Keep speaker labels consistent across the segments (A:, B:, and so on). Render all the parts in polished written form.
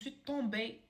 A: Je suis tombée,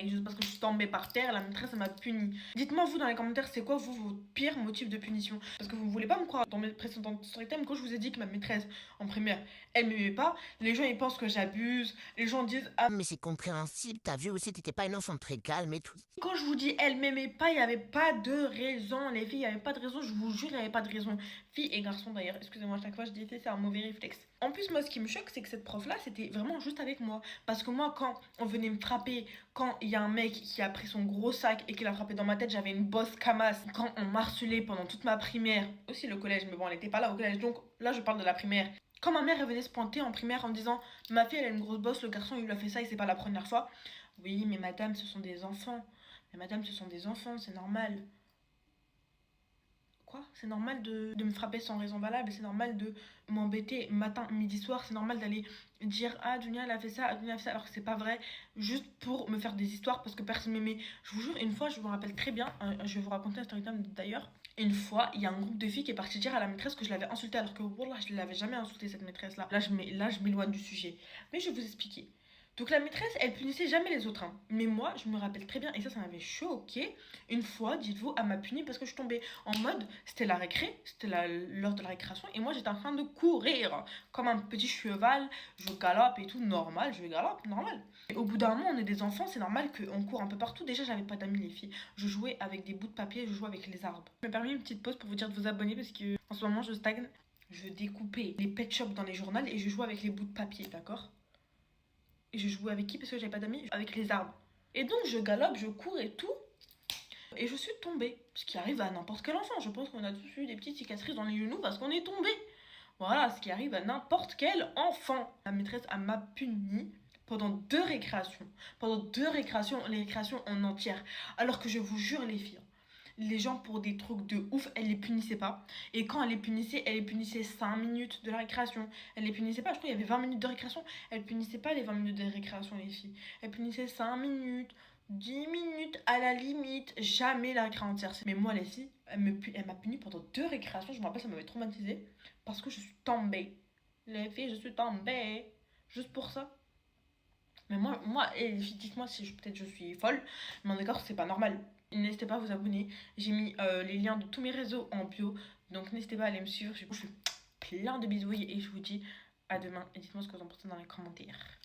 A: juste parce que je suis tombée par terre, la maîtresse elle m'a punie. Dites-moi vous dans les commentaires c'est quoi vous votre pire motif de punition. Parce que vous ne voulez pas me croire dans mes précédentes storytime quand je vous ai dit que ma maîtresse en primaire elle m'aimait pas, les gens ils pensent que j'abuse, les gens disent ah
B: Mais c'est compréhensible, t'as vu aussi, t'étais pas une enfant très calme et tout.
A: quand je vous dis elle m'aimait pas, il n'y avait pas de raison les filles, il n'y avait pas de raison, je vous jure il n'y avait pas de raison. Filles et garçons d'ailleurs, excusez-moi à chaque fois je dis c'est un mauvais réflexe. En plus moi ce qui me choque c'est que cette prof là c'était vraiment juste avec moi. Parce que moi quand on venait me frapper, quand il y a un mec qui a pris son gros sac et qui l'a frappé dans ma tête, j'avais une bosse camasse. Quand on m'harcelait pendant toute ma primaire, aussi le collège, mais bon elle était pas là au collège donc là je parle de la primaire. Quand ma mère elle venait se pointer en primaire en me disant ma fille elle a une grosse bosse, le garçon il lui a fait ça et c'est pas la première fois. Oui mais madame ce sont des enfants. Mais madame ce sont des enfants, c'est normal. Quoi? C'est normal de me frapper sans raison valable, c'est normal de m'embêter matin, midi, soir, c'est normal d'aller dire ah Dunia elle a fait ça, ah, Dunia elle a fait ça, alors que c'est pas vrai, juste pour me faire des histoires parce que personne m'aimait. Je vous jure, une fois, je me rappelle très bien, je vais vous raconter un story time d'ailleurs. Une fois, il y a un groupe de filles qui est parti dire à la maîtresse que je l'avais insultée alors que wallah, je ne l'avais jamais insultée cette maîtresse là. Là, je m'éloigne du sujet. Mais je vais vous expliquer. Donc la maîtresse, elle punissait jamais les autres, hein. Mais moi, je me rappelle très bien, et ça m'avait choqué. Une fois, dites-vous, elle m'a puni parce que je tombais en mode, c'était la récré, c'était l'heure de la récréation, et moi j'étais en train de courir comme un petit cheval, je galope et tout, normal, je galope, normal. Et au bout d'un moment, on est des enfants, c'est normal qu'on court un peu partout. Déjà, j'avais pas d'amis, les filles. Je jouais avec des bouts de papier, je jouais avec les arbres. Je me permets une petite pause pour vous dire de vous abonner parce que en ce moment, je stagne. Je découpais les pet shops dans les journaux et je jouais avec les bouts de papier, d'accord? Et je jouais avec qui parce que j'avais pas d'amis? Avec les arbres. Et donc je galope, je cours et tout. Et je suis tombée. Ce qui arrive à n'importe quel enfant. Je pense qu'on a tous eu des petites cicatrices dans les genoux parce qu'on est tombé. Voilà, ce qui arrive à n'importe quel enfant. La maîtresse m'a puni pendant 2 récréations. Pendant 2 récréations, les récréations en entière. Alors que je vous jure les filles, les gens pour des trucs de ouf, elle les punissait pas. Et quand elle les punissait 5 minutes de la récréation. Elle les punissait pas, je crois qu'il y avait 20 minutes de récréation. Elle punissait pas les 20 minutes de récréation, les filles. Elle punissait 5 minutes, 10 minutes à la limite, jamais la récré entière. Mais moi, les filles, elle m'a puni pendant 2 récréations. Je me rappelle, ça m'avait traumatisée. Parce que je suis tombée. Les filles, je suis tombée. Juste pour ça. Mais moi et les filles, dites-moi si peut-être je suis folle. Mais en d'accord, c'est pas normal. N'hésitez pas à vous abonner. J'ai mis les liens de tous mes réseaux en bio. Donc n'hésitez pas à aller me suivre. Je vous fais plein de bisous et je vous dis à demain. Et dites-moi ce que vous en pensez dans les commentaires.